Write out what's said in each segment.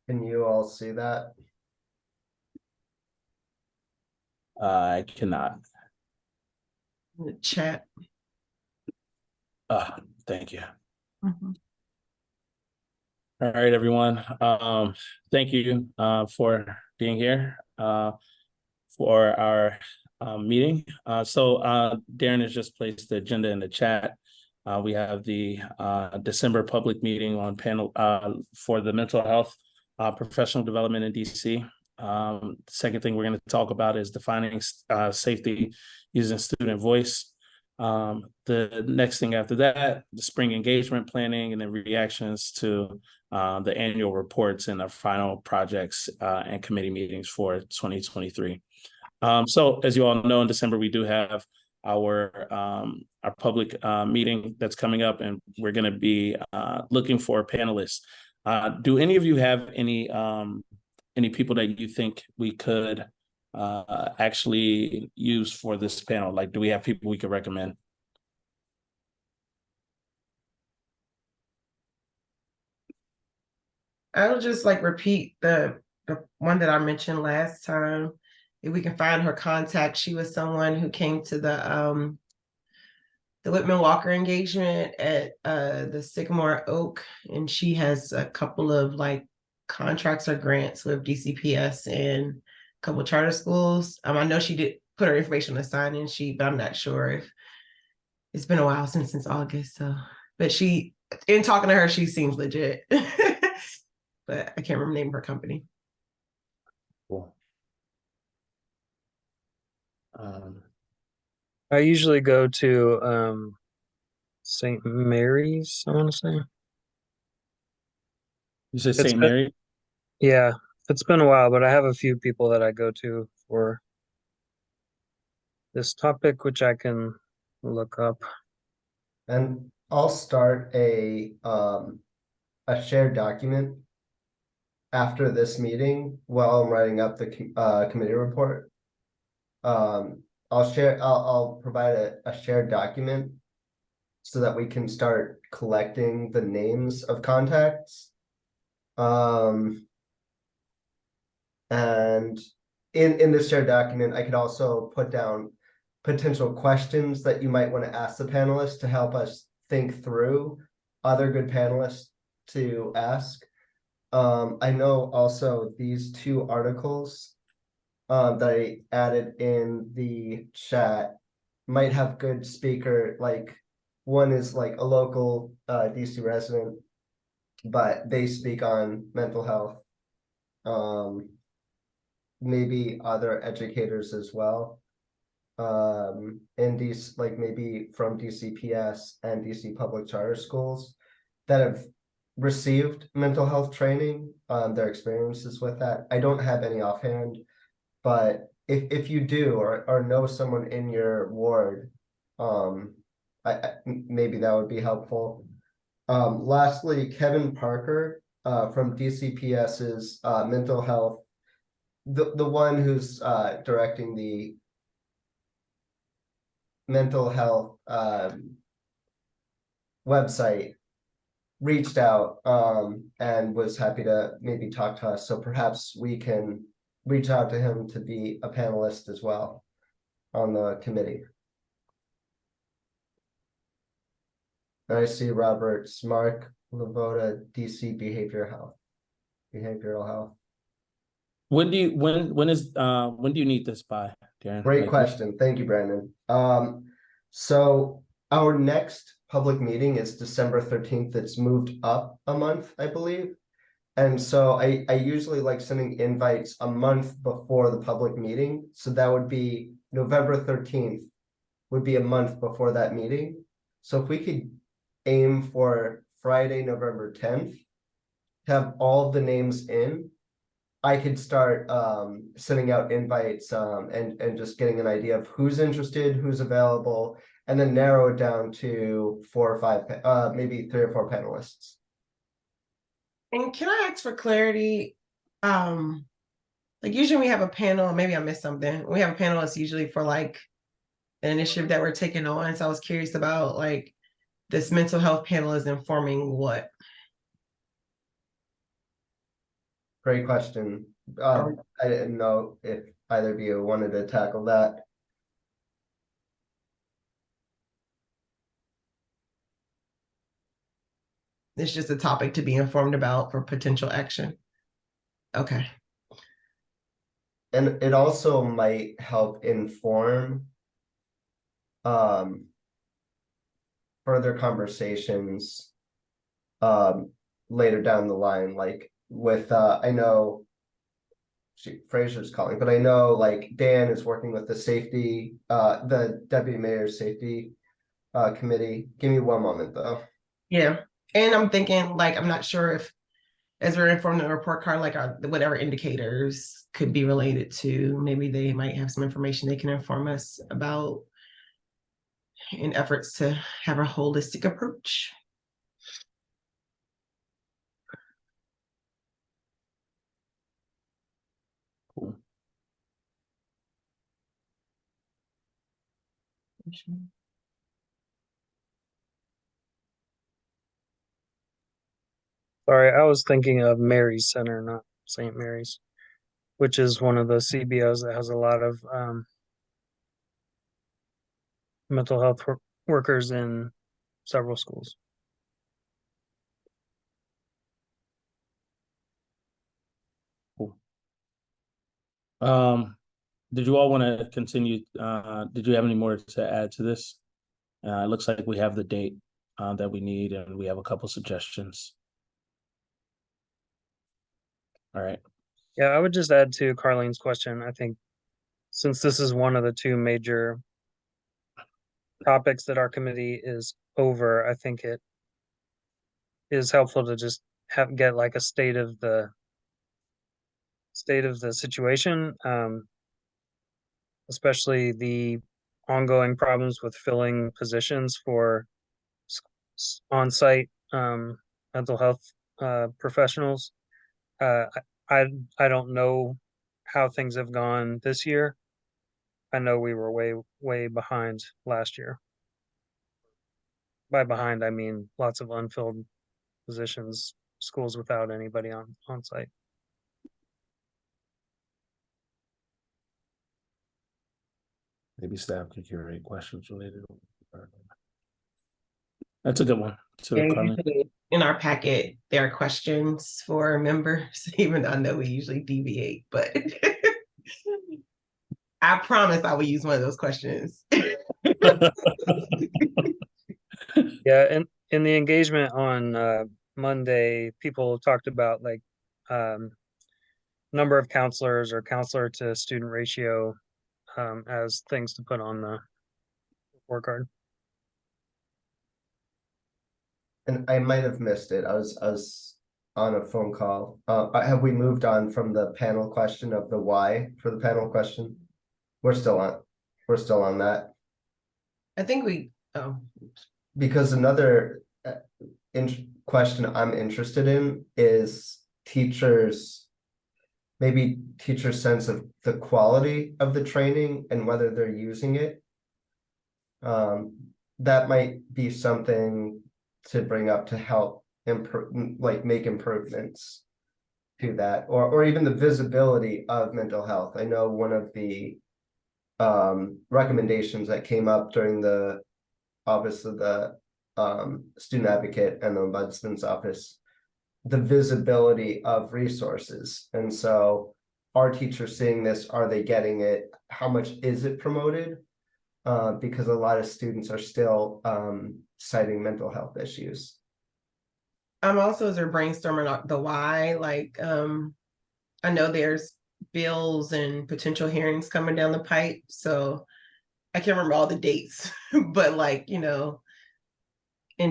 Can you all see that? I cannot. In the chat. Thank you. Mhm. All right, everyone. Thank you for being here for our meeting. Darren has just placed the agenda in the chat. We have the December public meeting on panel for the mental health professional development in DC. Second thing we're going to talk about is defining safety using student voice. The next thing after that, the spring engagement planning, and then reactions to the annual reports and the final projects and committee meetings for 2023. So as you all know, in December, we do have our public meeting that's coming up, and we're going to be looking for panelists. Do any of you have any people that you think we could actually use for this panel? Like, do we have people we could recommend? I'll just like repeat the one that I mentioned last time. If we can find her contact, she was someone who came to the Whitman Walker engagement at the Sycamore Oak, and she has a couple of like contracts or grants with DCPS and a couple of charter schools. I know she did put her information on the sign-in sheet, but I'm not sure if it's been a while since August. So, but she, in talking to her, she seems legit. But I can't remember the name of her company. Cool. I usually go to St. Mary's, I want to say. You said It's St. been, Mary? yeah, it's been a while, but I have a few people that I go to for this topic, which I can look up. And I'll start a shared document after this meeting while I'm writing up the committee report. I'll provide a shared document so that we can start collecting the names of contacts. And in this shared document, I could also put down potential questions that you might want to ask the panelists to help us think through other good panelists to ask. I know also these two articles that I added in the chat might have good speaker, like one is like a local DC resident, but they speak on mental health. Maybe other educators as well. In these, like maybe from DCPS and DC public charter schools that have received mental health training, their experiences with that. I don't have any offhand, but if you do or know someone in your ward, maybe that would be helpful. Lastly, Kevin Parker from DCPS's mental health, the one who's directing the mental health website, reached out and was happy to maybe talk to us. So perhaps we can reach out to him to be a panelist as well on the committee. And I see Robert Mark Lavoda, DC behavioral health. When do you need this by, Darren? Great question. Thank you, Brandon. So our next public meeting is December 13th. It's moved up a month, I believe. And so I usually like sending invites a month before the public meeting. So that would be November 13th would be a month before that meeting. So if we could aim for Friday, November 10th, have all the names in, I could start sending out invites and just getting an idea of who's interested, who's available, and then narrow it down to 4 or 5, maybe 3 or 4 panelists. And can I ask for clarity? Like usually we have a panel, maybe I missed something. We have a panel that's usually for like an initiative that we're taking on. So I was curious about like this mental health panel is informing what? Great question. I didn't know if either of you wanted to tackle that. It's just a topic to be informed about for potential action. Okay. And it also might help inform further conversations later down the line, like with I know Fraser's calling, but I know like Dan is working with the safety, the deputy mayor's safety committee. Give me one moment though. Yeah. And I'm thinking, like, I'm not sure if, as we're informed in the report card, like whatever indicators could be related to, maybe they might have some information they can inform us about in efforts to have a holistic approach. Cool. Sorry, I was thinking of Mary's Center, not St. Mary's, which is one of the CBOs that has a lot of mental health workers in several schools. Cool. Did you all want to continue? Did you have any more to add to this? It looks like we have the date that we need, and we have a couple suggestions. All right. Yeah, I would just add to Carlene's question. I think since this is one of the two major topics that our committee is over, I think it is helpful to just get like a state of the situation, especially the ongoing problems with filling positions for on-site mental health professionals. I don't know how things have gone this year. I know we were way behind last year. By behind, I mean lots of unfilled positions, schools without anybody on site. Maybe staff could curate questions related. That's a good one. So, And Carlene. usually in our packet, there are questions for members, even though I know we usually deviate, but I promise I will use one of those questions. Yeah, and in the engagement on Monday, people talked about like number of counselors or counselor to student ratio as things to put on the report card. And I might have missed it. I was on a phone call. Have we moved on from the panel question of the why for the panel question? We're still on that. I think Because another question I'm interested in is maybe teachers' sense of the quality of the training and whether they're using it. That might be something to bring up to help improve, like make improvements to that, or even the visibility of mental health. I know one of the recommendations that came up during the office of the student advocate and the ombudsman's office, the visibility of resources. And so are teachers seeing this? Are they getting it? How much is it promoted? Because a lot of students are still citing mental health issues. I'm also, as they're brainstorming the why, like I know there's bills and potential hearings coming down the pipe, so I can't remember all the dates, but like, in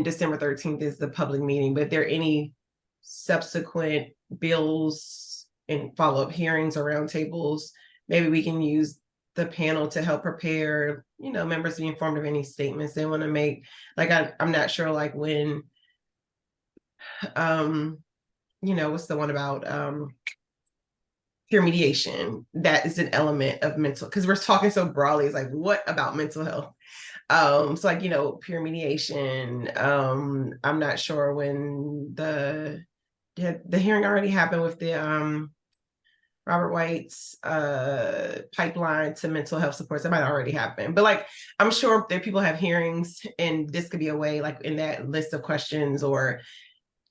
December 13th is the public meeting, but if there are any subsequent bills and follow-up hearings or roundtables, maybe we can use the panel to help prepare, members to be informed of any statements they want to make. Like, I'm not sure, like when, what's the one about peer mediation? That is an element of mental, because we're talking so broadly. It's like, what about mental health? So like, peer mediation. I'm not sure when the the hearing already happened with the Robert White's pipeline to mental health supports. That might already happen, but like I'm sure that people have hearings, and this could be a way, like in that list of questions, or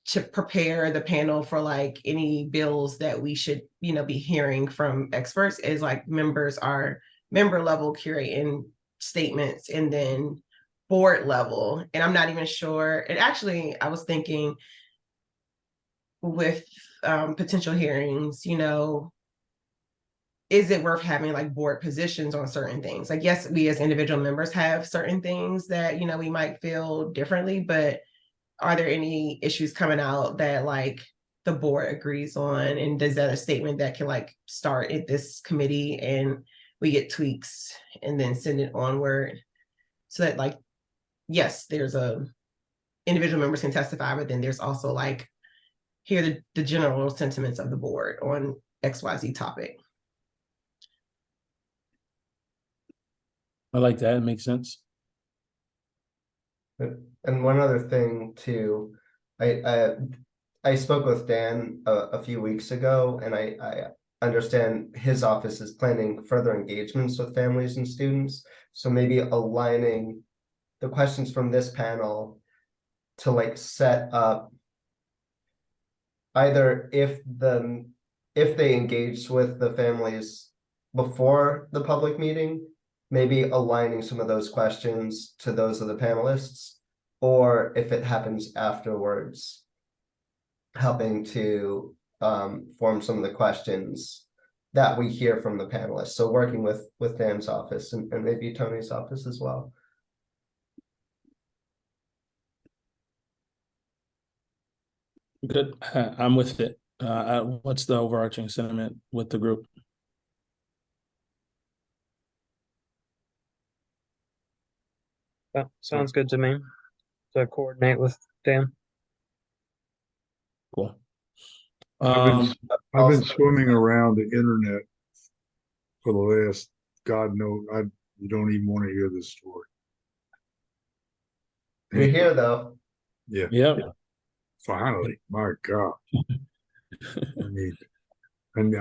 to prepare the panel for like any bills that we should, be hearing from experts, is like members are member level curating statements, and then board level. And I'm not even sure. And actually, I was thinking with potential hearings, is it worth having like board positions on certain things? Like, yes, we as individual members have certain things that, we might feel differently, but are there any issues coming out that like the board agrees on? And does that a statement that can like start at this committee and we get tweaks and then send it onward? So that like, yes, there's individual members can testify, but then there's also like, here are the general sentiments of the board on XYZ topic. I like that. It makes sense. And one other thing too, I spoke with Dan a few weeks ago, and I understand his office is planning further engagements with families and students. So maybe aligning the questions from this panel to like set up either if they engaged with the families before the public meeting, maybe aligning some of those questions to those of the panelists, or if it happens afterwards, helping to form some of the questions that we hear from the panelists. So working with Dan's office and maybe Tony's office as well. Good. I'm with it. What's the overarching sentiment with the group? That sounds good to me. To coordinate with Dan. Cool. I've been also- swimming around the internet for the last, God knows, you don't even want to hear this story. You're here though. Yeah, Yeah. finally, my God. I mean, and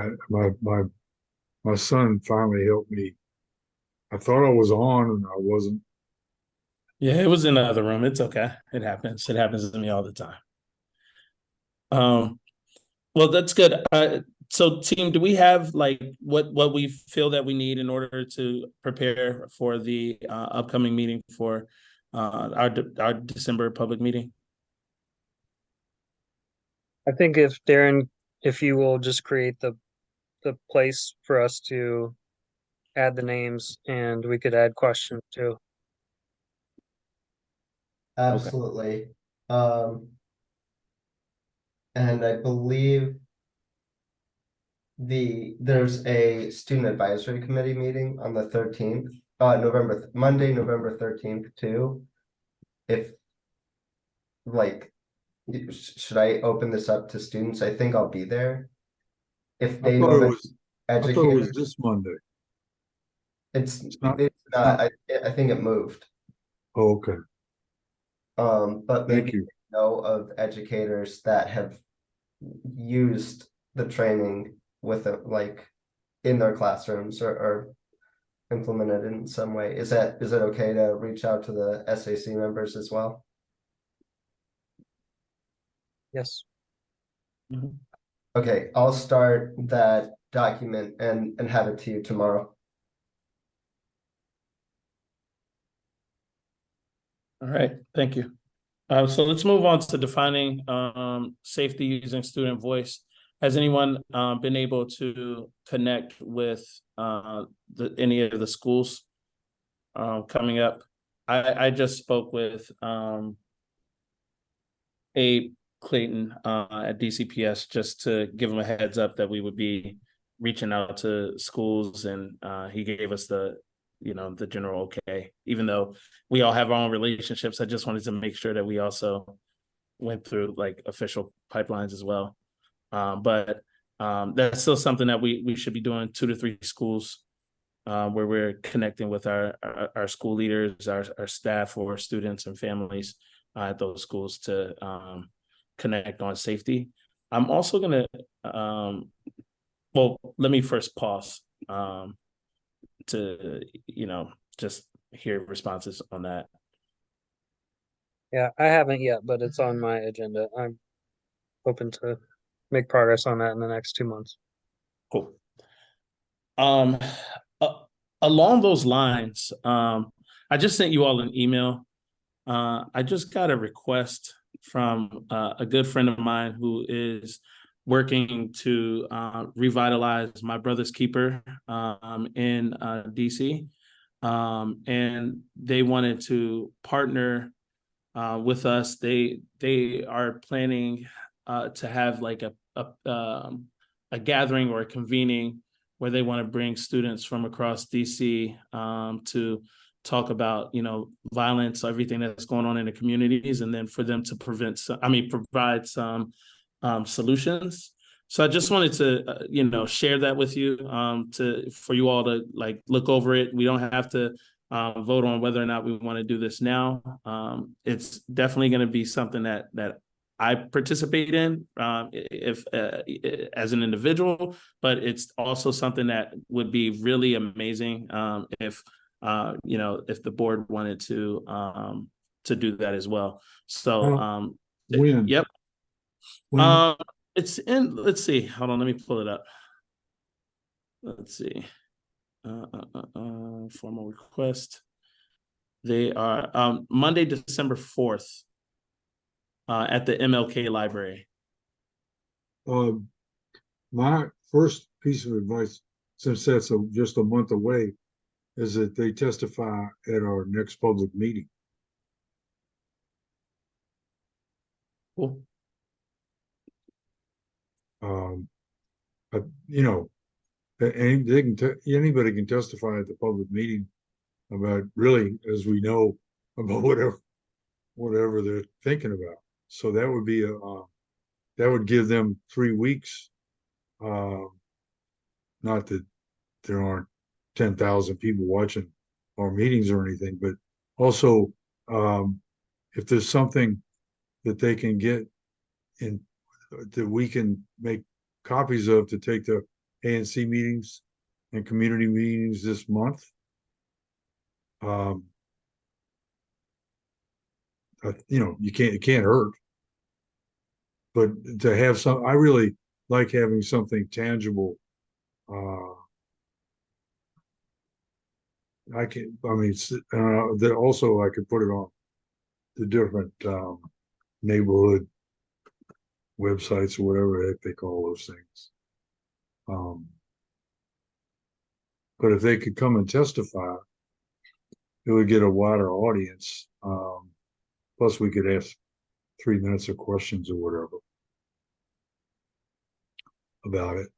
my son finally helped me. I thought I was on and I wasn't. Yeah, it was in the other room. It's okay. It happens. It happens to me all the time. Well, that's good. So team, do we have like what we feel that we need in order to prepare for the upcoming meeting for our December public meeting? I think if Darren, if you will just create the place for us to add the names, and we could add questions too. Absolutely. And I believe there's a student advisory committee meeting on the 13th, Monday, November 13th too. If like, should I open this up to students? I think I'll be there. If I they thought know it that was. I thought it was educators, this Monday. it's not- it's it's not, not. I think it moved. Oh, okay. But Thank maybe you. know of educators that have used the training with it, like in their classrooms or implemented in some way. Is it okay to reach out to the SAC members as well? Yes. Mhm. Okay, I'll start that document and have it to you tomorrow. All right, thank you. So let's move on to defining safety using student voice. Has anyone been able to connect with any of the schools coming up? I just spoke with Abe Clayton at DCPS just to give him a heads up that we would be reaching out to schools, and he gave us the general okay. Even though we all have our own relationships, I just wanted to make sure that we also went through like official pipelines as well. But that's still something that we should be doing, 2 to 3 schools where we're connecting with our school leaders, our staff, or students and families at those schools to connect on safety. I'm also gonna, well, let me first pause to, just hear responses on that. Yeah, I haven't yet, but it's on my agenda. I'm hoping to make progress on that in the next 2 months. Cool. Um, Along those lines, I just sent you all an email. I just got a request from a good friend of mine who is working to revitalize My Brother's Keeper in DC. And they wanted to partner with us. They are planning to have like a gathering or a convening where they want to bring students from across DC to talk about, violence, everything that's going on in the communities, and then for them to provide some solutions. So I just wanted to, share that with you, for you all to like look over it. We don't have to vote on whether or not we want to do this now. It's definitely going to be something that I participate in, if as an individual, but it's also something that would be really amazing if if the board wanted to do that as well. So When? yep. When? It's in. Let's see. Hold on. Let me pull it up. Let's see. Formal request. They are Monday, December 4th, at the MLK Library. My first piece of advice, since that's just a month away, is that they testify at our next public meeting. Cool. But anybody can testify at the public meeting about, really, as we know, about whatever they're thinking about. So that would be that would give them 3 weeks. Not that there aren't 10,000 people watching our meetings or anything, but also if there's something that they can get in, that we can make copies of to take to ANC meetings and community meetings this month. It can't hurt. But to have some, I really like having something tangible. That also I could put it on the different neighborhood websites or whatever the heck they call those things. But if they could come and testify, it would get a wider audience. Plus, we could ask 3 minutes of questions or whatever about it.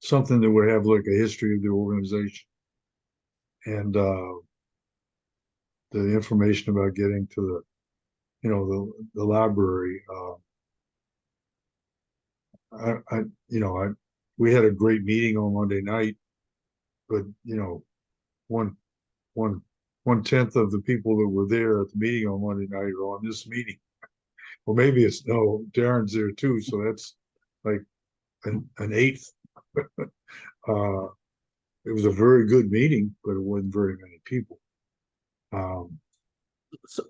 Something that would have like a history of the organization and the information about getting to the library. We had a great meeting on Monday night, but one tenth of the people that were there at the meeting on Monday night are on this meeting. Well, maybe it's no, Darren's there too, so that's like an eighth. It was a very good meeting, but it wasn't very many people.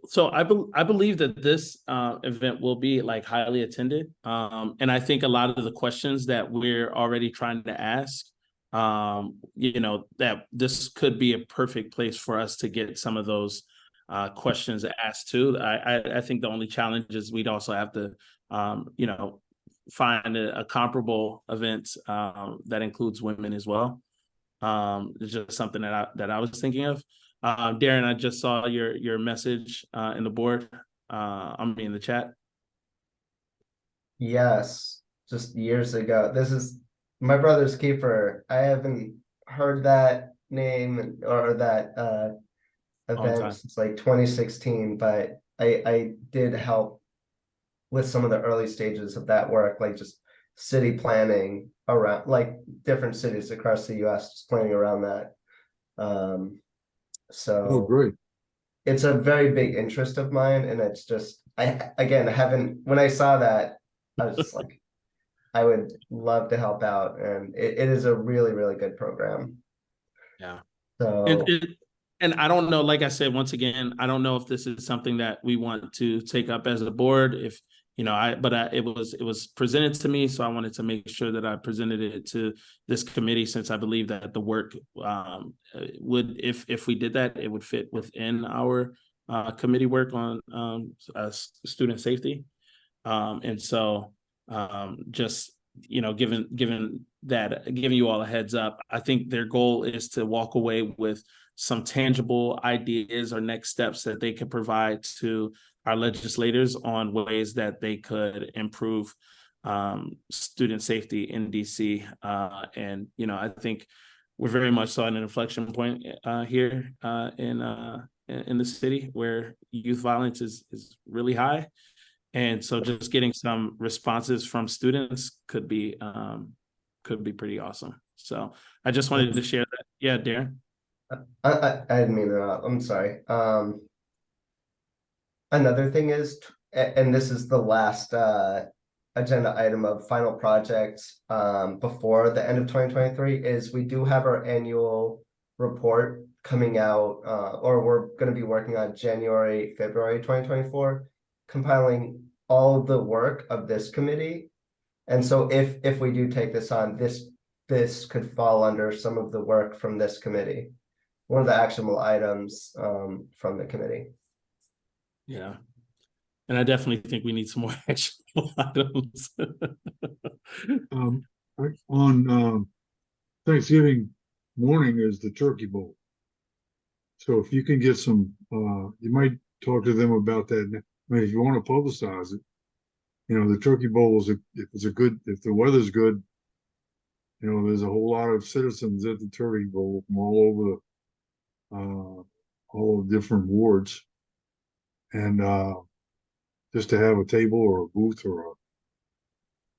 So I believe that this event will be like highly attended, and I think a lot of the questions that we're already trying to ask, that this could be a perfect place for us to get some of those questions asked too. I think the only challenge is we'd also have to, find a comparable event that includes women as well. It's just something that I was thinking of. Darren, I just saw your message in the board. In the chat. Yes, just years ago. This is My Brother's Keeper. I haven't heard that name or that event since like 2016, but I did help with some of the early stages of that work, like just city planning around, like different cities across the US, just planning around that. So great. It's a very big interest of mine, and it's just, when I saw that, I was just like, I would love to help out, and it is a really, really good program. Yeah. And, So and I don't know, like I said, once again, I don't know if this is something that we want to take up as a board, if, it was presented to me, so I wanted to make sure that I presented it to this committee, since I believe that the work would, if we did that, it would fit within our committee work on student safety. And so just, giving you all a heads up, I think their goal is to walk away with some tangible ideas or next steps that they could provide to our legislators on ways that they could improve student safety in DC. And, I think we're very much so at an inflection point here in the city, where youth violence is really high. And so just getting some responses from students could be pretty awesome. So I just wanted to share that. Yeah, Darren. I didn't mean to, I'm sorry. Another thing is, and this is the last agenda item of final projects before the end of 2023, is we do have our annual report coming out, or we're going to be working on January, February 2024, compiling all of the work of this committee. And so if we do take this on, this could fall under some of the work from this committee, one of the actionable items from the committee. Yeah. And I definitely think we need some more actionable items. On Thanksgiving morning is the Turkey Bowl. So if you can get some, you might talk to them about that. I mean, if you want to publicize it, the Turkey Bowl is if the weather's good, there's a whole lot of citizens at the Turkey Bowl from all over all the different wards, and just to have a table or a booth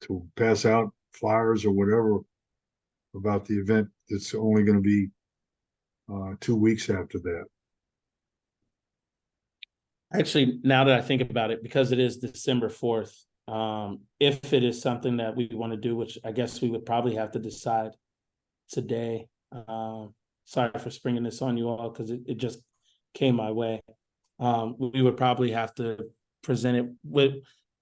to pass out flyers or whatever about the event that's only going to be 2 weeks after that. Actually, now that I think about it, because it is December 4th, if it is something that we want to do, which I guess we would probably have to decide today. Sorry for springing this on you all, because it just came my way. We would probably have to present it with,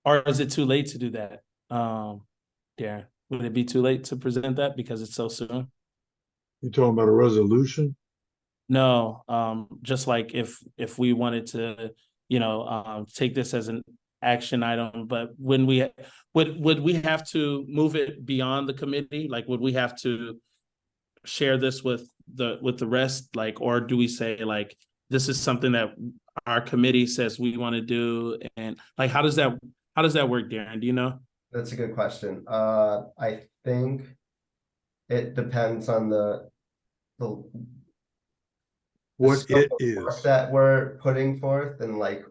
or is it too late to do that? Darren, would it be too late to present that because it's so soon? You talking about a resolution? No, just like if we wanted to, take this as an action item, but when would we have to move it beyond the committee? Like, would we have to share this with the rest? Like, or do we say, like, this is something that our committee says we want to do? And like, how does that work, Darren? Do you know? That's a good question. I think it depends on the What scope it of work is. that we're putting forth, and like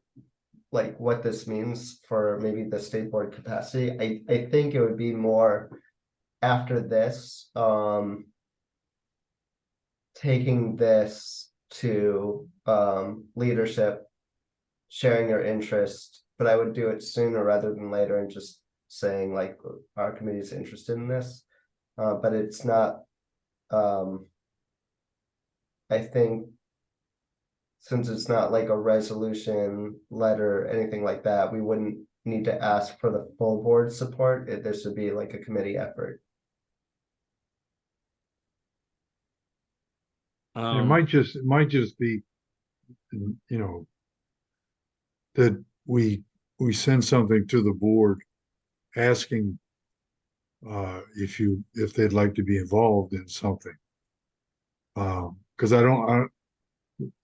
what this means for maybe the state board capacity. I think it would be more after this, taking this to leadership, sharing your interest, but I would do it sooner rather than later, and just saying, like, our committee is interested in this, but it's not. I think since it's not like a resolution letter, anything like that, we wouldn't need to ask for the full board support. This would be like a committee effort. It might just be, that we send something to the board asking if they'd like to be involved in something. Because I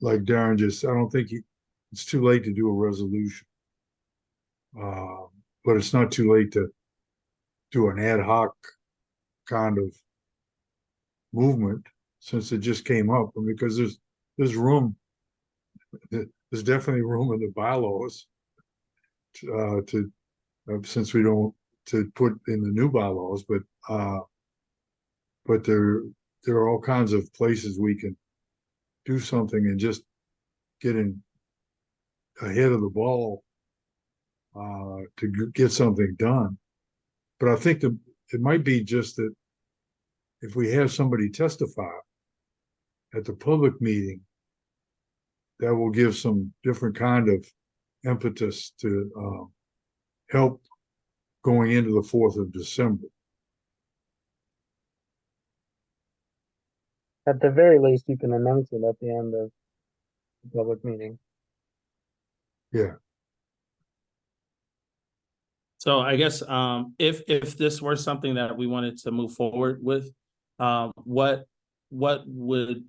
like Darren just, I don't think it's too late to do a resolution. But it's not too late to do an ad hoc kind of movement, since it just came up. And because there's room, there's definitely room in the bylaws to since we don't to put in the new bylaws, but there are all kinds of places we can do something and just get in ahead of the ball to get something done. But I think it might be just that if we have somebody testify at the public meeting, that will give some different kind of impetus to help going into the 4th of December. At the very least, you can announce it at the end of the public meeting. Yeah. So I guess if this were something that we wanted to move forward with, what would,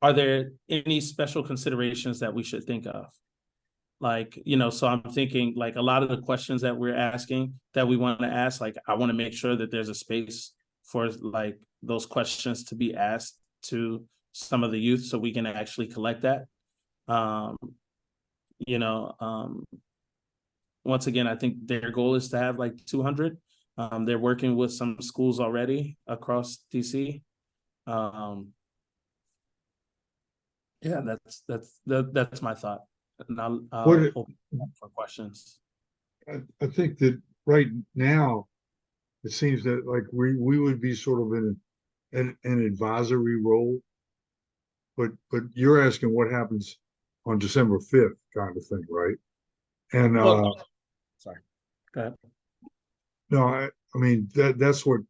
are there any special considerations that we should think of? Like, you know, so I'm thinking like a lot of the questions that we're asking that we want to ask, like I want to make sure that there's a space for like those questions to be asked to some of the youth so we can actually collect that. You know, once again, I think their goal is to have like 200. They're working with some schools already across DC. Yeah, that's my thought. And I'll open up for questions. I think that right now, it seems that like we would be sort of in an advisory role, but you're asking what happens on December 5th kind of thing, right? And sorry, go ahead. no, I mean that's what,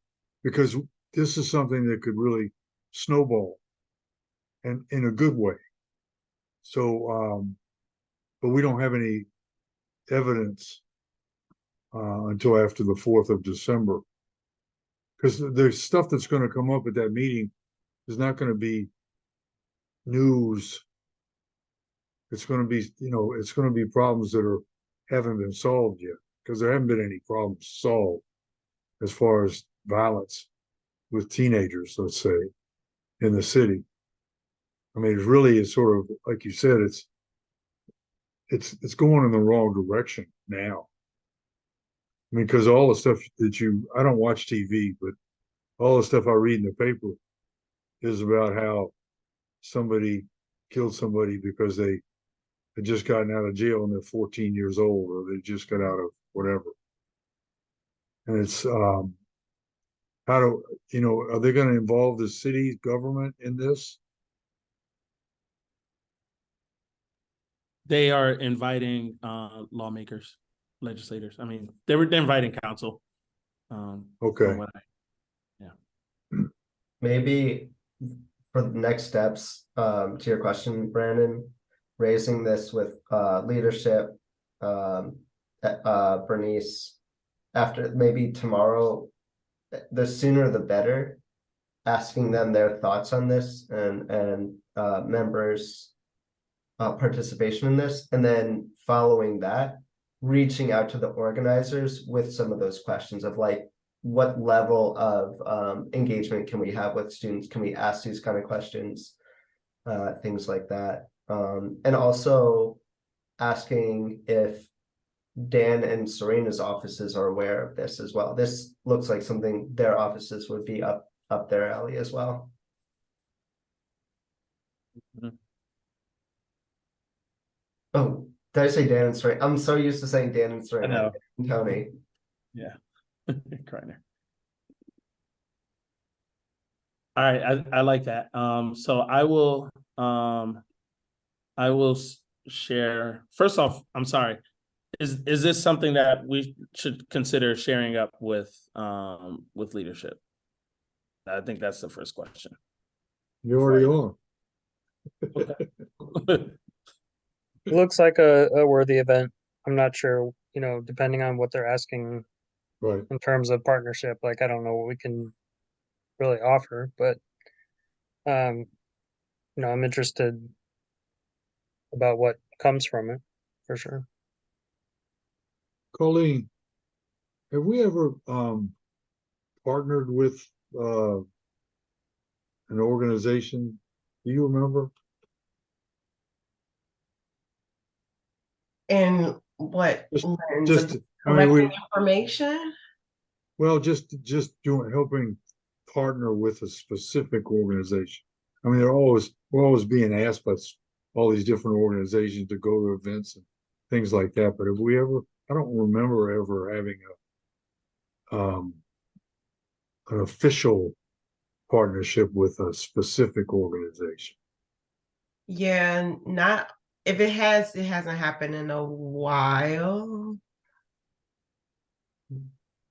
because this is something that could really snowball and in a good way. So but we don't have any evidence until after the 4th of December. Because the stuff that's going to come up at that meeting is not going to be news. It's going to be, you know, it's going to be problems that haven't been solved yet, because there haven't been any problems solved as far as violence with teenagers, let's say, in the city. I mean, it really is sort of like you said, it's going in the wrong direction now. I mean, because all the stuff that I don't watch TV, but all the stuff I read in the paper is about how somebody killed somebody because they had just gotten out of jail and they're 14 years old, or they just got out of whatever. And it's how do you know, are they going to involve the city government in this? They are inviting lawmakers, legislators. I mean, they're inviting council. Okay. Maybe for the next steps, to your question, Brandon, raising this with leadership, Bernice, after maybe tomorrow, the sooner the better, asking them their thoughts on this and members' participation in this, and then following that, reaching out to the organizers with some of those questions of like, what level of engagement can we have with students? Can we ask these kind of questions? Things like that. And also asking if Dan and Serena's offices are aware of this as well. This looks like something their offices would be up their alley as well. Mhm. Oh, did I say Dan and Serena? I'm so used to saying Dan and I Serena. know. And Tony. Yeah. Kreiner. All right, I like that. So I will share. First off, I'm sorry. Is this something that we should consider sharing up with leadership? I think that's the first question. You already on. Okay. It looks like a worthy event. I'm not sure, you know, depending on what they're asking Right. in terms of partnership. Like, I don't know what we can really offer, but you know, I'm interested about what comes from it for sure. Colleen, have we ever partnered with an organization? Do you remember? And what Just- lens just- of I mean, collecting information? Well, just helping partner with a specific organization. I mean, we're always being asked by all these different organizations to go to events and things like that. But have we ever? I don't remember ever having um, an official partnership with a specific organization. Yeah, not if it has, it hasn't happened in a while.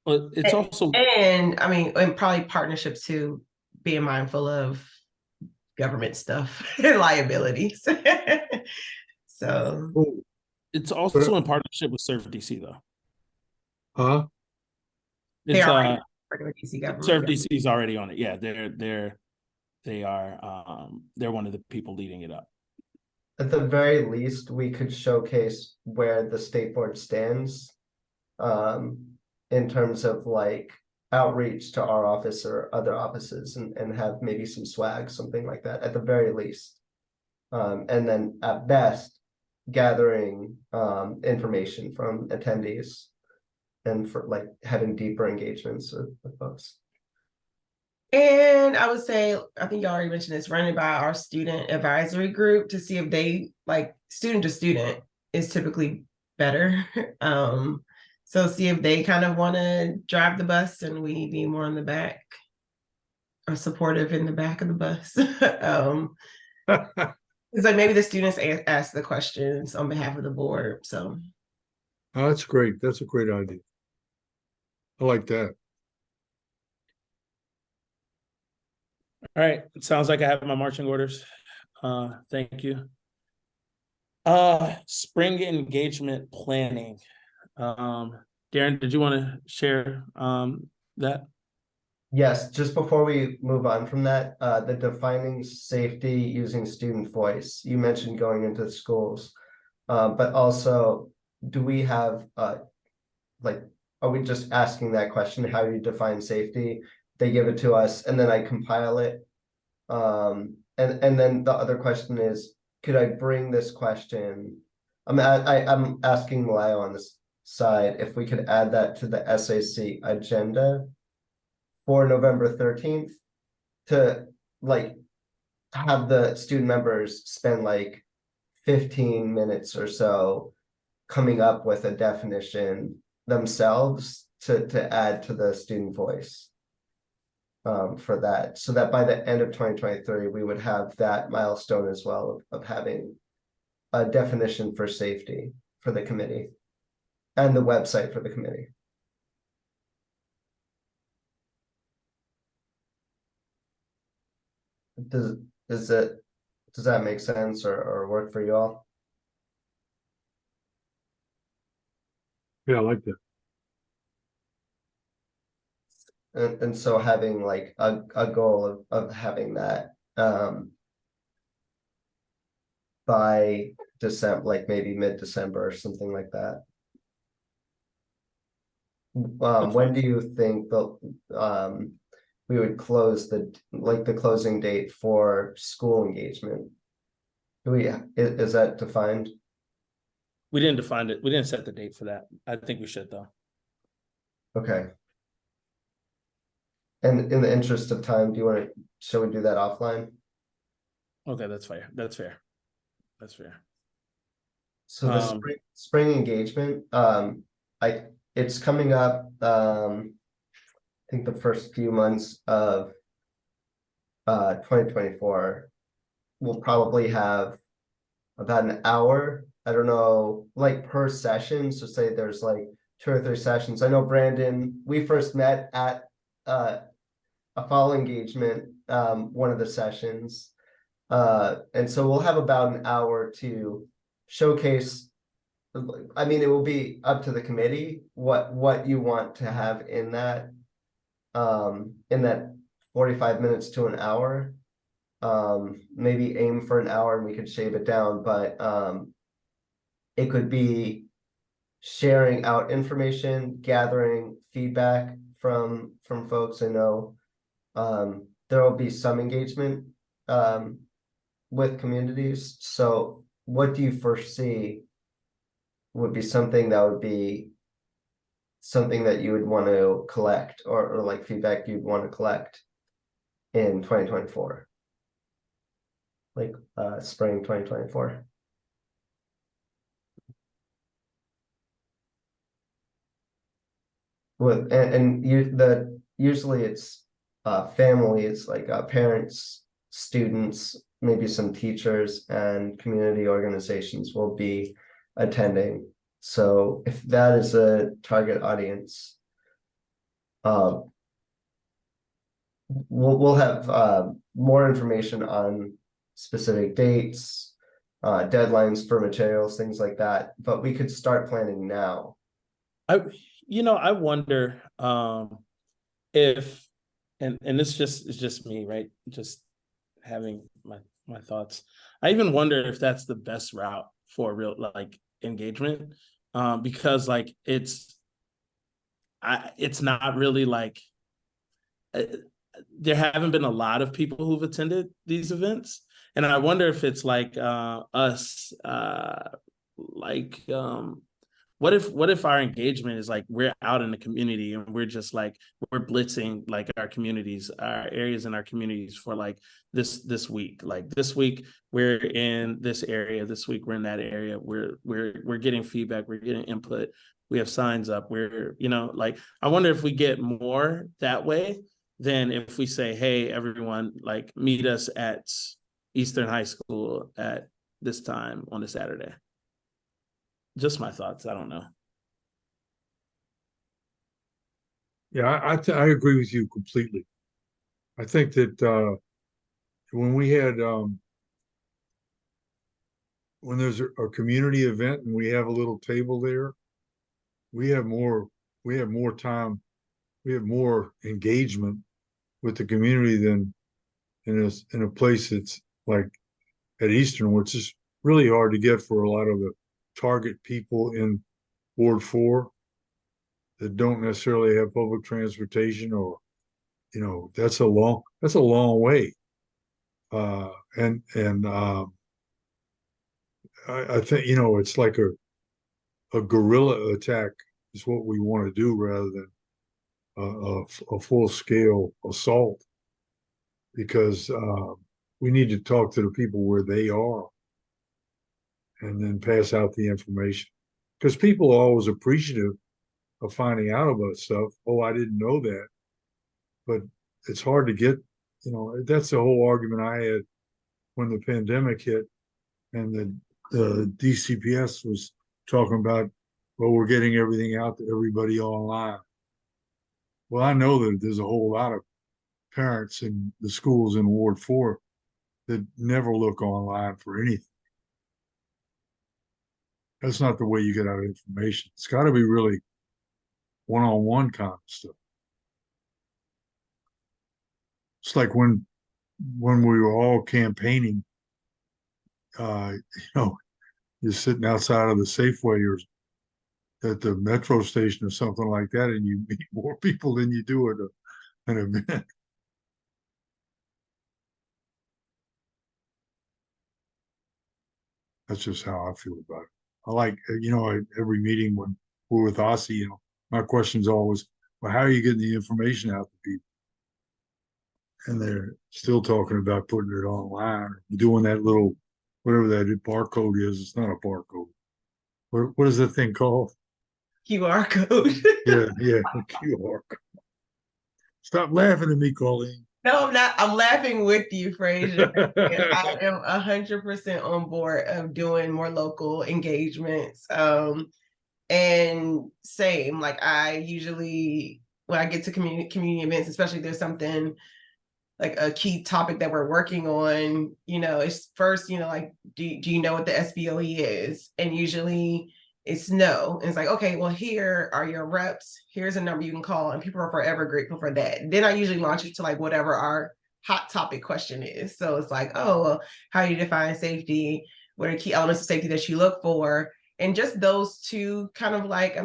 But it's also And I mean, and probably partnerships too, being mindful of government stuff and liabilities. So Oh, it's but, also in partnership with Serve DC though. huh? they're It's already working with DC Serve government. DC is already on it. Yeah, they're one of the people leading it up. At the very least, we could showcase where the state board stands. In terms of like outreach to our office or other offices and have maybe some swag, something like that, at the very least. And then at best, gathering information from attendees and for like having deeper engagements with folks. And I would say, I think you already mentioned this, running by our student advisory group to see if they like student to student is typically better. So see if they kind of want to drive the bus and we be more in the back or supportive in the back of the bus. It's like maybe the students ask the questions on behalf of the board. So Oh, that's great. That's a great idea. I like that. All right. It sounds like I have my marching orders. Thank you. Spring engagement planning. Darren, did you want to share that? Yes, just before we move on from that, the defining safety using student voice, you mentioned going into schools. But also, do we have like, are we just asking that question? How do you define safety? They give it to us and then I compile it. And then the other question is, could I bring this question? I'm asking Malaya on this side if we could add that to the SAC agenda for November 13th to like have the student members spend like 15 minutes or so coming up with a definition themselves to add to the student voice for that, so that by the end of 2023 we would have that milestone as well of having a definition for safety for the committee and the website for the committee. Does that make sense or work for you all? Yeah, I like that. And so having like a goal of having that by December, like maybe mid-December or something like that. When do you think the we would close the closing date for school engagement? Is that defined? We didn't define it. We didn't set the date for that. I think we should though. Okay. And in the interest of time, shall we do that offline? Okay, that's fair. That's fair. That's fair. So the spring engagement, it's coming up, I think the first few months of 2024, we'll probably have about an hour. I don't know, like per session. So say there's like 2 or 3 sessions. I know Brandon, we first met at a fall engagement, one of the sessions. And so we'll have about an hour to showcase. I mean, it will be up to the committee what you want to have in that 45 minutes to an hour. Maybe aim for an hour and we could shave it down, but it could be sharing out information, gathering feedback from folks. I know there will be some engagement with communities. So what do you foresee would be something that you would want to collect or like feedback you'd want to collect in 2024? Like spring 2024. with usually it's families like parents, students, maybe some teachers and community organizations will be attending. So if that is a target audience, we'll have more information on specific dates, deadlines for materials, things like that, but we could start planning now. I wonder if, and this is just me, right? Just having my thoughts. I even wonder if that's the best route for real like engagement, because like it's not really like there haven't been a lot of people who've attended these events, and I wonder if it's like us like what if our engagement is like we're out in the community and we're just like we're blitzing like our communities, our areas in our communities for like this week. Like this week we're in this area, this week we're in that area. We're getting feedback, we're getting input, we have signs up, we're like I wonder if we get more that way than if we say, hey everyone, like meet us at Eastern High School at this time on a Saturday. Just my thoughts. I don't know. Yeah, I agree with you completely. I think that when we had when there's a community event and we have a little table there, we have more time, we have more engagement with the community than in a place that's like at Eastern, which is really hard to get for a lot of the target people in Ward 4 that don't necessarily have public transportation, or that's a long way. And I think it's like a guerrilla attack is what we want to do rather than a full scale assault, because we need to talk to the people where they are and then pass out the information, because people are always appreciative of finding out about stuff. Oh, I didn't know that. But it's hard to get, that's the whole argument I had when the pandemic hit and the DCPS was talking about, well, we're getting everything out to everybody online. Well, I know that there's a whole lot of parents in the schools in Ward 4 that never look online for anything. That's not the way you get out information. It's got to be really one-on-one kind of stuff. It's like when we were all campaigning, you're sitting outside of the Safeway or at the metro station or something like that, and you meet more people than you do at an event. That's just how I feel about it. I like, every meeting when we're with Aussie, my question's always, well, how are you getting the information out to people? And they're still talking about putting it online, doing that little, whatever that barcode is. It's not a barcode. What is that thing called? QR code. Yeah, QR code. Stop laughing at me, Colleen. No, I'm not. I'm laughing with you, Frazier. I am 100% on board of doing more local engagements. And same, like I usually, when I get to community events, especially if there's something like a key topic that we're working on, it's first, like, do you know what the SBOE is? And usually it's no. And it's like, okay, well, here are your reps. Here's a number you can call, and people are forever grateful for that. Then I usually launch it to like whatever our hot topic question is. So it's like, oh, well, how do you define safety? What are key elements of safety that you look for? And just those two kind of like,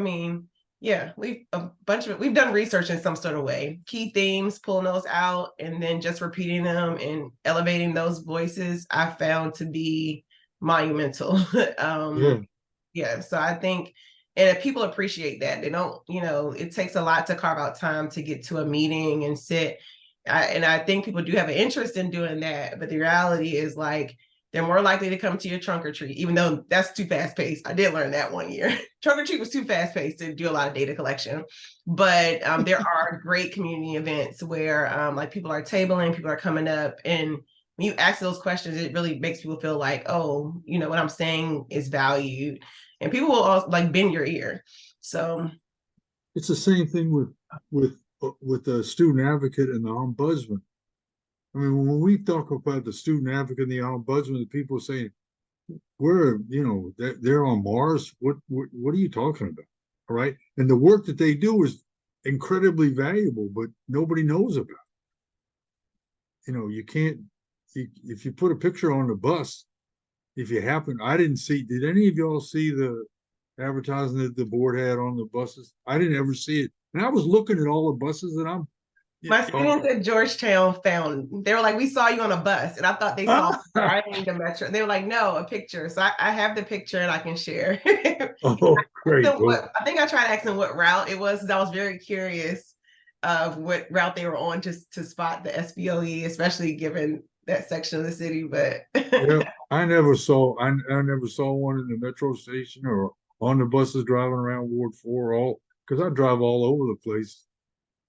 yeah, we've done research in some sort of way, key themes, pulling those out, and then just repeating them and elevating those voices I found to be monumental. Yeah, so I think, and if people appreciate that, they don't, it takes a lot to carve out time to get to a meeting and sit. And I think people do have an interest in doing that, but the reality is like, they're more likely to come to your trunk or treat, even though that's too fast paced. I did learn that one year. Trunk or treat was too fast paced to do a lot of data collection. But there are great community events where like people are tabling, people are coming up, and when you ask those questions, it really makes people feel like, oh, you know, what I'm saying is valued, and people will also like bend your ear. So It's the same thing with the student advocate and the ombudsman. I mean, when we talk about the student advocate and the ombudsman, the people saying, we're, you know, they're on Mars. What are you talking about? All right. And the work that they do is incredibly valuable, but nobody knows about it. You know, you can't, if you put a picture on the bus, if you happen, I didn't see, did any of y'all see the advertising that the board had on the buses? I didn't ever see it. And I was looking at all the buses that I'm, my students at Georgetown found, they were like, we saw you on a bus. And I thought they saw riding the metro. They were like, no, a picture. So I have the picture and I can share. Oh, great. I think I tried to ask them what route it was, because I was very curious of what route they were on, just to spot the SBOE, especially given that section of the city. But yeah, I never saw one in the metro station or on the buses driving around Ward 4, all because I drive all over the place.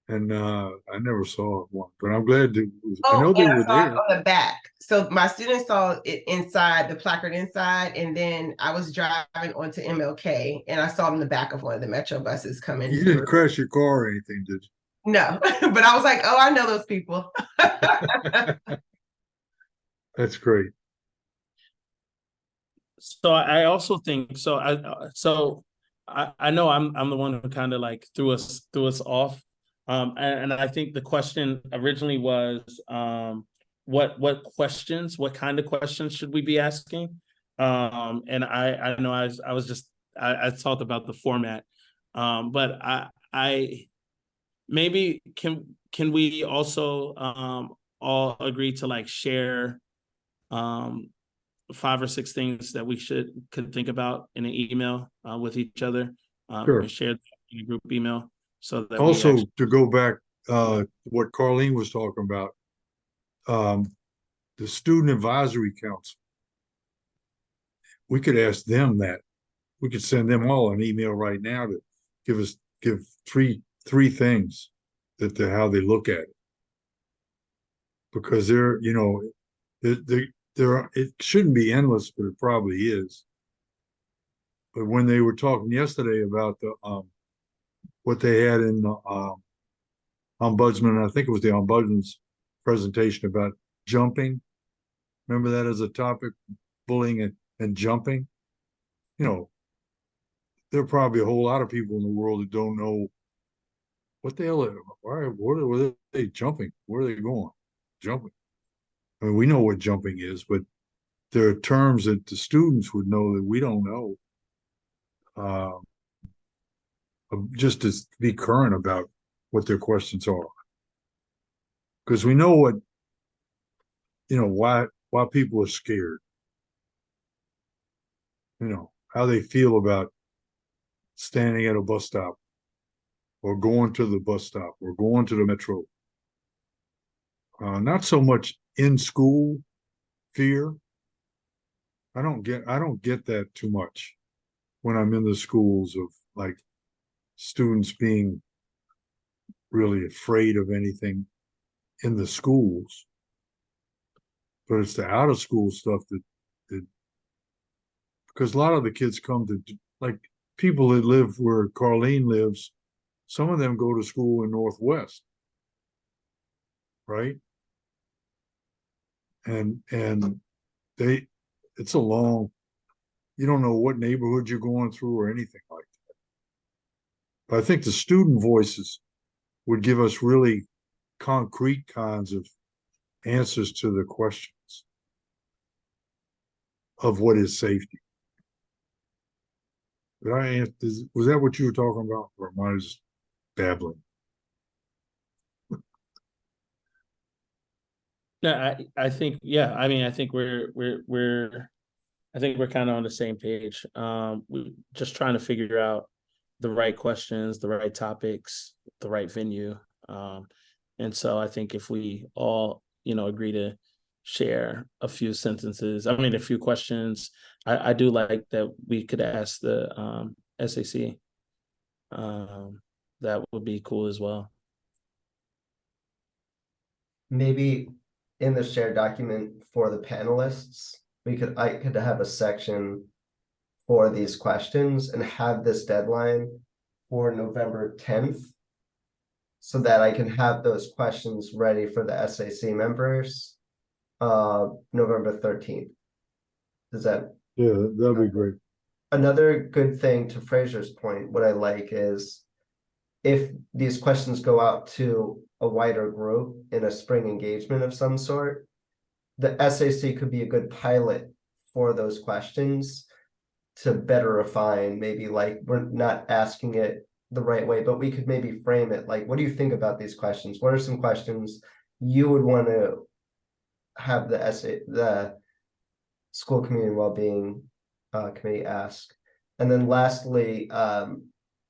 And I never saw one, but I'm glad to. I know they were there on the back. So my students saw it inside, the placard inside, and then I was driving onto MLK and I saw in the back of one of the metro buses coming. You didn't crash your car or anything, did you? No, but I was like, oh, I know those people. That's great. So I also think so. I know I'm the one who kind of like threw us off. And I think the question originally was, what questions, what kind of questions should we be asking? And I know I was just, I talked about the format, but I maybe can we also all agree to like share 5 or 6 things that we could think about in an email with each other, Sure. and share in a group email. So that also to go back what Carlene was talking about, the student advisory council, we could ask them that. We could send them all an email right now to give three things that how they look at it, because they're, you know, there it shouldn't be endless, but it probably is. But when they were talking yesterday about the what they had in the ombudsman, I think it was the ombudsman's presentation about jumping. Remember that as a topic, bullying and jumping? You know, there are probably a whole lot of people in the world that don't know what the hell, what are they jumping? Where are they going? Jumping. I mean, we know what jumping is, but there are terms that the students would know that we don't know. Just to be current about what their questions are, because we know what, you know, why people are scared, you know, how they feel about standing at a bus stop or going to the bus stop or going to the metro. Not so much in school fear. I don't get that too much when I'm in the schools, of like students being really afraid of anything in the schools. But it's the out of school stuff that because a lot of the kids come to, like, people that live where Carlene lives, some of them go to school in Northwest, right? And it's a long, you don't know what neighborhood you're going through or anything like that. But I think the student voices would give us really concrete kinds of answers to the questions of what is safety. Was that what you were talking about, or am I just babbling? No, I think, yeah, I mean, I think I think we're kind of on the same page. We're just trying to figure out the right questions, the right topics, the right venue. And so I think if we all, you know, agree to share a few sentences. I mean, a few questions. I do like that we could ask the SAC. That would be cool as well. Maybe in the shared document for the panelists, I could have a section for these questions and have this deadline for November 10th. So that I can have those questions ready for the SAC members, November 13th. Does that? Yeah, that'd be great. Another good thing to Fraser's point, what I like is if these questions go out to a wider group in a spring engagement of some sort, the SAC could be a good pilot for those questions to better refine, maybe like we're not asking it the right way, but we could maybe frame it like, what do you think about these questions? What are some questions you would want to have the school community well-being committee ask? And then lastly,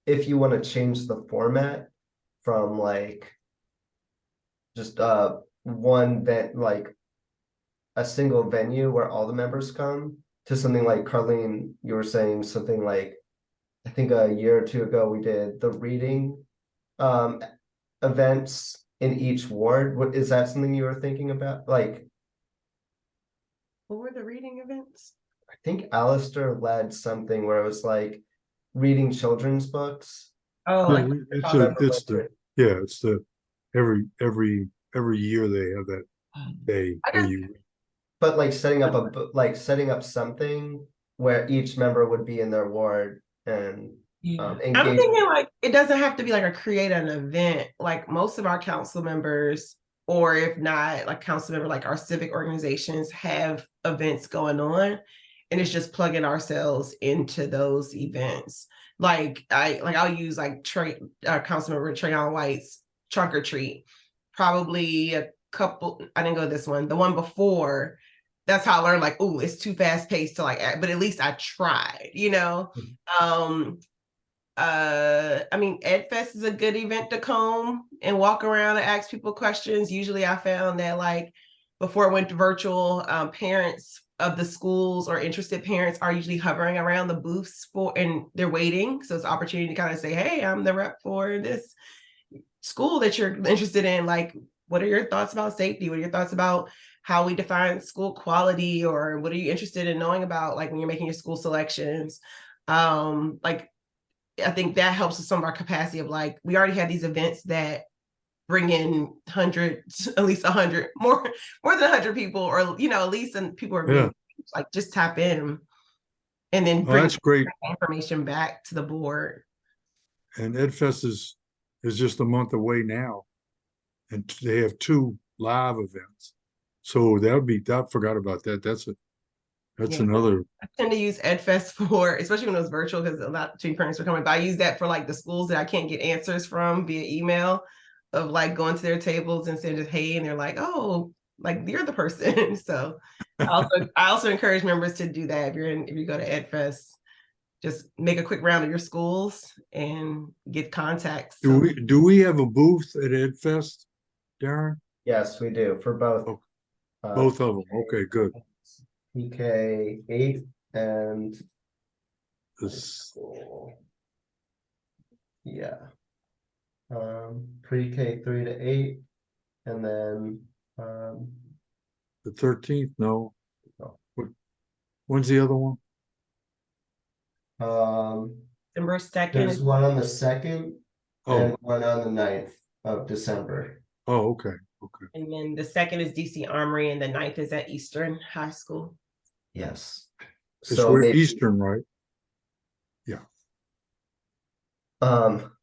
if you want to change the format from like just one that like a single venue where all the members come to something like Carlene, you were saying something like, I think a year or two ago we did the reading events in each ward. What is that something you were thinking about? Like, What were the reading events? I think Alistair led something where it was like reading children's books. Oh, No, like it's the every year they have that day I where just- you. But like setting up something where each member would be in their ward and I'm engage. thinking like it doesn't have to be like create an event. Like most of our council members, or if not, like council member, like our civic organizations have events going on, and it's just plugging ourselves into those events. I'll use like council member Trayon White's trunk or treat. Probably a couple. I didn't go to this one. The one before. That's how I learned. Like, oh, it's too fast paced to like. But at least I tried. I mean, EdFest is a good event to come and walk around and ask people questions. Usually I found that like before it went to virtual, parents of the schools or interested parents are usually hovering around the booths and they're waiting. So it's an opportunity to kind of say, hey, I'm the rep for this school that you're interested in. Like, what are your thoughts about safety? What are your thoughts about how we define school quality? Or what are you interested in knowing about like when you're making your school selections? I think that helps with some of our capacity of like, we already have these events that bring in hundreds, at least 100, more than 100 people, or, at least people are being like, just tap in and then bring That's great. information back to the board. And EdFest is just a month away now. And they have 2 live events. So I forgot about that. That's another. I tend to use EdFest for, especially when it was virtual, because a lot of parents were coming, but I use that for like the schools that I can't get answers from via email, of like going to their tables and saying just, hey, and they're like, oh, like you're the person. So I also encourage members to do that. If you go to EdFest, just make a quick round of your schools and get contacts. Do we have a booth at EdFest, Darren? Yes, we do for both. Both of them. Okay, good. PK 8 and This, yeah. Pre-K 3 to 8 and then the 13th? No. No. When's the other one? December 2nd. There's one on the 2nd and Oh, one on the 9th of December. oh, okay. And then the 2nd is DC Armory and the 9th is at Eastern High School. Yes. It's So maybe, Eastern, right? Yeah.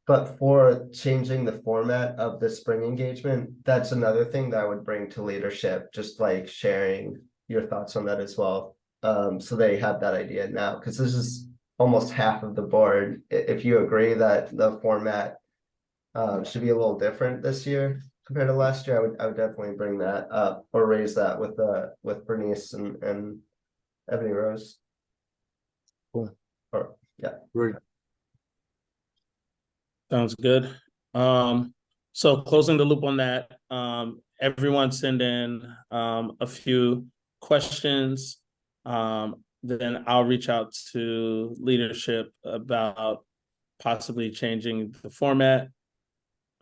but for changing the format of the spring engagement, that's another thing that I would bring to leadership, just like sharing your thoughts on that as well. So they have that idea now, because this is almost half of the board. If you agree that the format should be a little different this year compared to last year, I would definitely bring that up or raise that with Bernice and Ebony Rose. Cool. Or yeah. Great. Sounds good. So closing the loop on that, everyone send in a few questions. Then I'll reach out to leadership about possibly changing the format.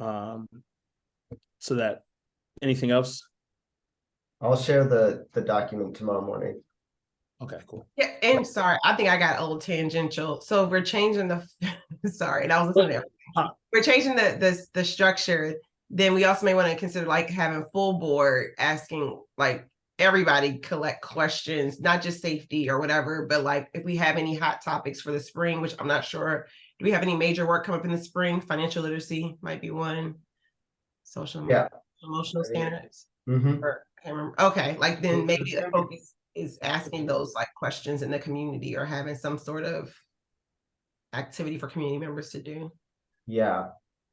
So that anything else? I'll share the document tomorrow morning. Okay, cool. Yeah, and sorry, I think I got old tangential. So we're changing the sorry, that was listening to everything. We're changing the structure. Then we also may want to consider like having full board asking like everybody collect questions, not just safety or whatever, but like if we have any hot topics for the spring, which I'm not sure. Do we have any major work come up in the spring? Financial literacy might be one. Social emotional standards. Mm-hmm. Or I can't remember. Okay, like then maybe the focus is asking those like questions in the community or having some sort of activity for community members to do. Yeah.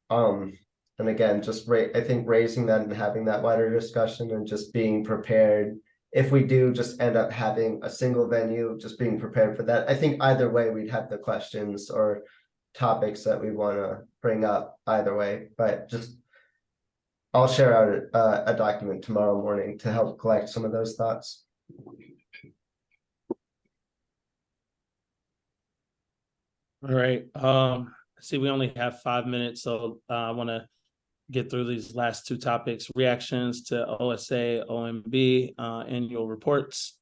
And again, just I think raising that and having that wider discussion and just being prepared. If we do just end up having a single venue, just being prepared for that. I think either way, we'd have the questions or topics that we want to bring up either way, but just I'll share out a document tomorrow morning to help collect some of those thoughts. All right. See, we only have 5 minutes, so I want to get through these last two topics: reactions to OSA, OMB, annual reports.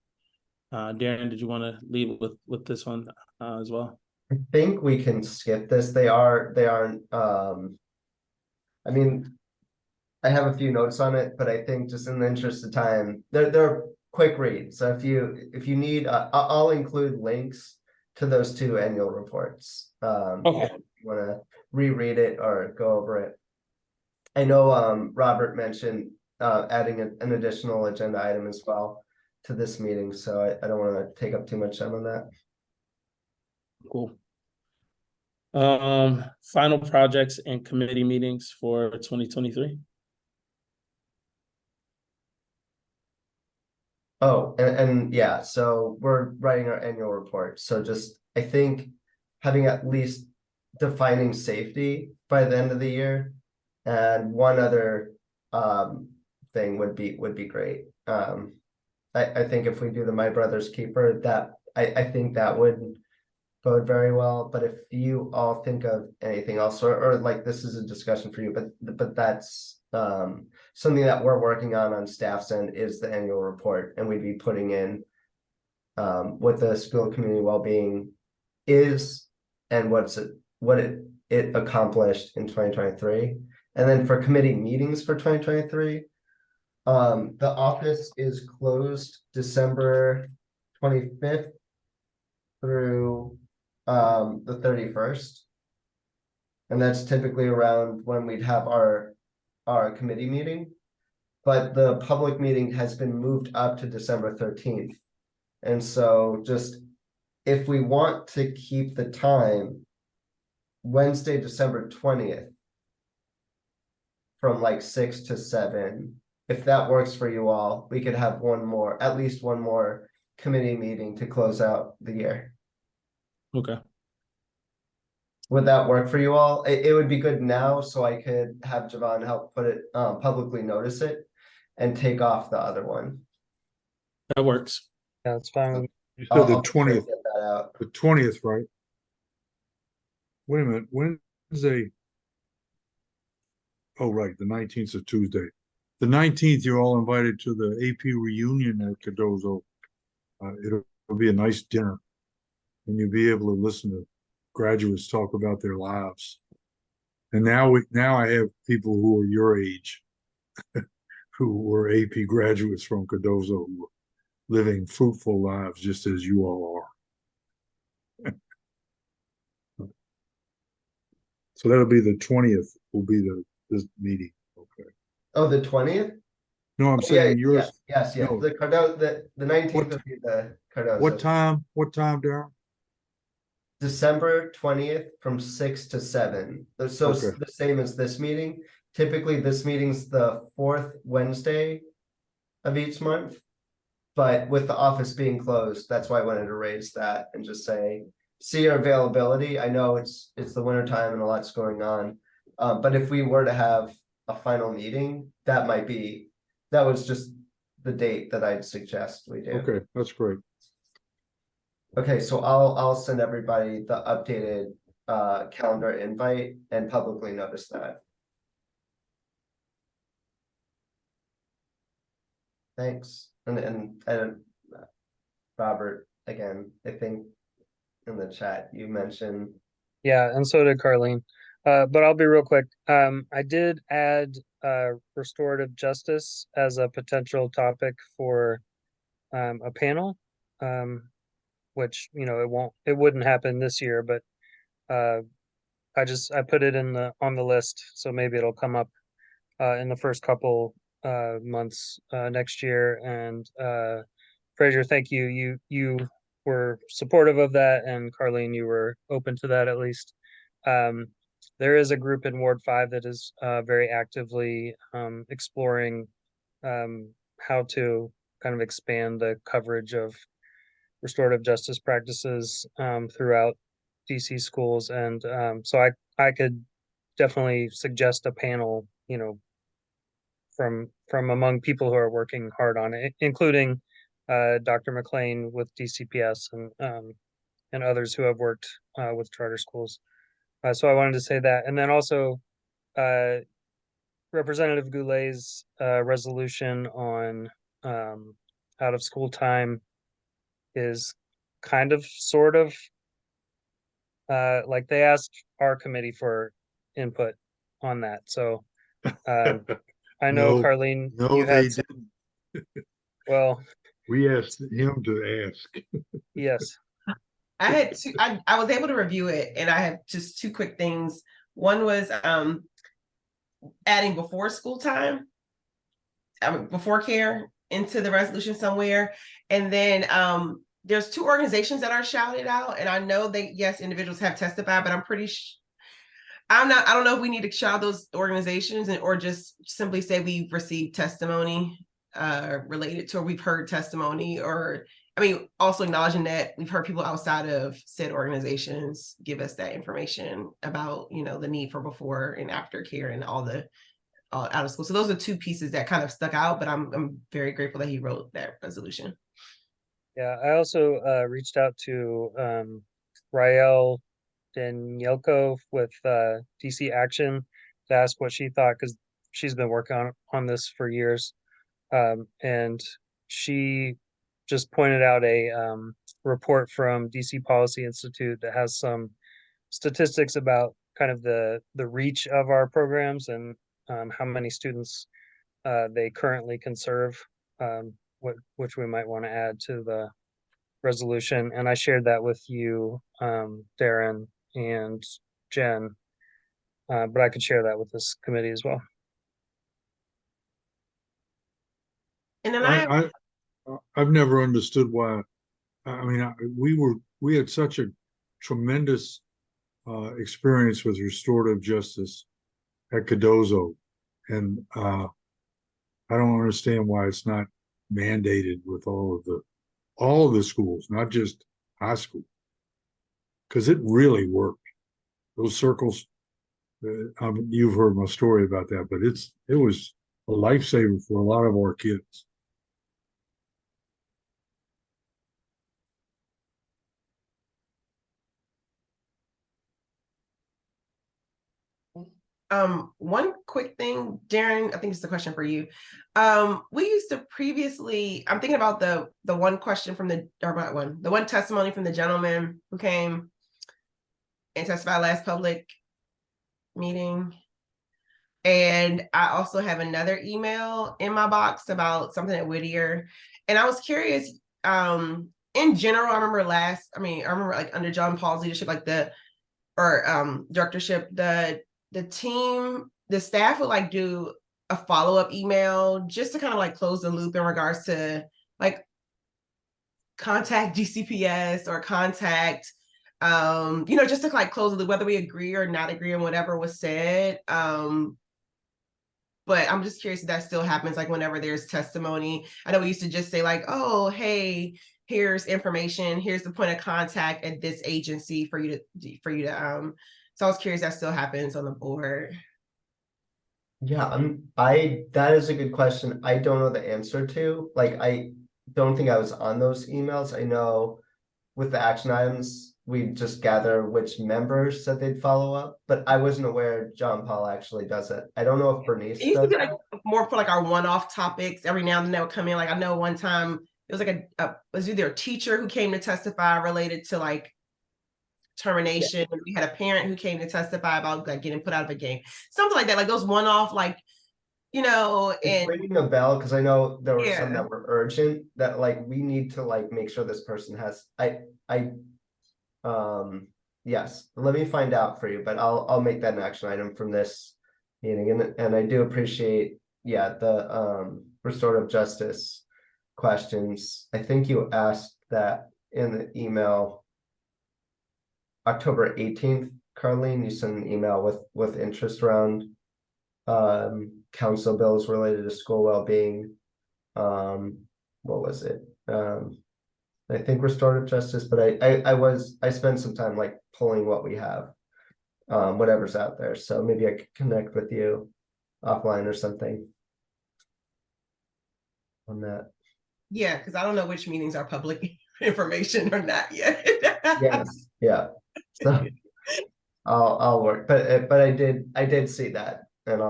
Darren, did you want to lead with this one as well? I think we can skip this. They aren't. I mean, I have a few notes on it, but I think just in the interest of time, they're quick reads. So if you need, I'll include links to those two annual reports. Okay. If you want to reread it or go over it. I know Robert mentioned adding an additional agenda item as well to this meeting, so I don't want to take up too much time on that. Cool. Final projects and committee meetings for 2023. Oh, and yeah, so we're writing our annual report. So just I think having at least defining safety by the end of the year, and one other thing would be great. I think if we do the My Brother's Keeper, that I think that would bode very well. But if you all think of anything else, or like this is a discussion for you, but that's something that we're working on staff's end is the annual report, and we'd be putting in what the school community well-being is and what it accomplished in 2023. And then for committee meetings for 2023, the office is closed December 25th through the 31st. And that's typically around when we'd have our committee meeting. But the public meeting has been moved up to December 13th. And so just if we want to keep the time, Wednesday, December 20th, from like 6 to 7, if that works for you all, we could have at least one more committee meeting to close out the year. Okay. Would that work for you all? It would be good now, so I could have Javon help put it publicly notice it and take off the other one. That works. Yeah, that's fine. You said the I'll try to 20th, get that out. the 20th, right? Wait a minute, Wednesday. Oh, right, the 19th is Tuesday. The 19th, you're all invited to the AP reunion at Cardozo. It'll be a nice dinner, and you'll be able to listen to graduates talk about their lives. And now I have people who are your age, who were AP graduates from Cardozo, who are living fruitful lives just as you all are. So that'll be the 20th. Will be this meeting. Okay. Oh, the 20th? No, I'm saying yours. Yes. No. The Cardozo, the 19th would be the Cardozo. What time? What time, Darren? December 20th from 6 to 7. So it's Okay. the same as this meeting. Typically, this meeting's the 4th Wednesday of each month. But with the office being closed, that's why I wanted to raise that and just say, see your availability. I know it's the winter time and a lot's going on. But if we were to have a final meeting, that was just the date that I'd suggest we do. Okay, that's great. Okay, so I'll send everybody the updated calendar invite and publicly notice that. Thanks. And Robert, again, I think in the chat you mentioned. Yeah, and so did Carlene. But I'll be real quick. I did add restorative justice as a potential topic for a panel, which, you know, it wouldn't happen this year, but I put it on the list, so maybe it'll come up in the first couple months next year. And Fraser, thank you. You were supportive of that, and Carlene, you were open to that at least. There is a group in Ward 5 that is very actively exploring how to kind of expand the coverage of restorative justice practices throughout DC schools. And so I could definitely suggest a panel, you know, from among people who are working hard on it, including Dr. McLean with DCPS and others who have worked with charter schools. So I wanted to say that. And then also Representative Goulet's resolution on out of school time is kind of sort of like they asked our committee for input on that. So I know, No, Carlene, no, you they had some, didn't. well, We asked him to ask. yes. I had two, I was able to review it, and I have just two quick things. One was adding before school time, before care into the resolution somewhere. And then there's two organizations that are shouted out, and I know that yes, individuals have testified, but I don't know if we need to shout those organizations or just simply say we've received testimony related to, or we've heard testimony, or I mean, also acknowledging that we've heard people outside of said organizations give us that information about, you know, the need for before and after care and all the out of school. So those are two pieces that kind of stuck out, but I'm very grateful that he wrote that resolution. Yeah, I also reached out to Rael Danielko with DC Action to ask what she thought, because she's been working on this for years. And she just pointed out a report from DC Policy Institute that has some statistics about kind of the reach of our programs and how many students they currently can serve, which we might want to add to the resolution. And I shared that with you, Darren and Jen, but I could share that with this committee as well. And then I've never understood why. I mean, we had such a tremendous experience with restorative justice at Cardozo, and I don't understand why it's not mandated with all of the schools, not just high school, because it really worked. Those circles, you've heard my story about that, but it was a lifesaver for a lot of our kids. one quick thing, Darren, I think it's a question for you. We used to previously, I'm thinking about the one question from the one testimony from the gentleman who came and testified last public meeting. And I also have another email in my box about something at Whittier. And I was curious, in general, I remember like under John Paul's leadership, like directorship, the team, the staff would like do a follow-up email just to kind of like close the loop in regards to like contact DCPS or contact, just to like close the loop, whether we agree or not agree on whatever was said. But I'm just curious if that still happens, like whenever there's testimony. I know we used to just say like, oh, hey, here's information, here's the point of contact at this agency for you to so I was curious if that still happens on the board. Yeah, that is a good question. I don't know the answer to, like, I don't think I was on those emails. I know with the action items, we just gather which members said they'd follow up, but I wasn't aware John Paul actually does it. I don't know if It Bernice used to does be it. like more for like our one-off topics. Every now and then they would come in. Like I know one time it was like it was either a teacher who came to testify related to like termination. And we had a parent who came to testify about like getting put out of a game, something like that. Like those one-off, like It's and ringing a bell because I know there were some yeah, that were urgent that like we need to like make sure this person has I yes, let me find out for you, but I'll make that an action item from this meeting. And I do appreciate, yeah, the restorative justice questions. I think you asked that in the email October 18th, Carlene. You sent an email with interest around council bills related to school well-being. What was it? I think restorative justice, but I spent some time like pulling what we have, whatever's out there. So maybe I could connect with you offline or something on that. yeah, because I don't know which meetings are public information or not yet. Yes, yeah. So I'll work, but I did see that, and I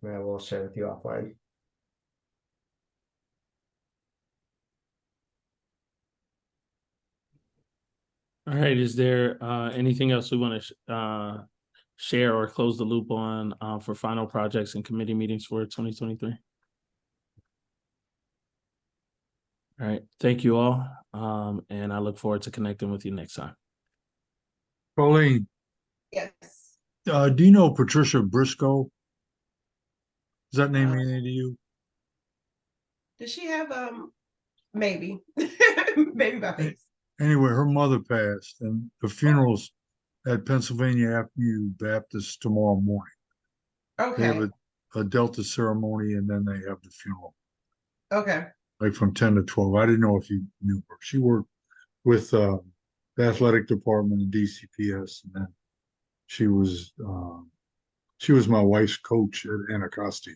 will share with you offline. All right, is there anything else we want to share or close the loop on for final projects and committee meetings for 2023? All right, thank you all. And I look forward to connecting with you next time. Colleen, Yes. do you know Patricia Briscoe? Does that name Uh, anything to you? Does she have maybe maybe by face? Anyway, her mother passed, and the funeral's at Pennsylvania Avenue Baptist tomorrow morning. They have Okay. a Delta ceremony, and then they have the funeral, Okay. like from 10 to 12. I didn't know if you knew her. She worked with the athletic department of DCPS, and then she was she was my wife's coach at Anacostia.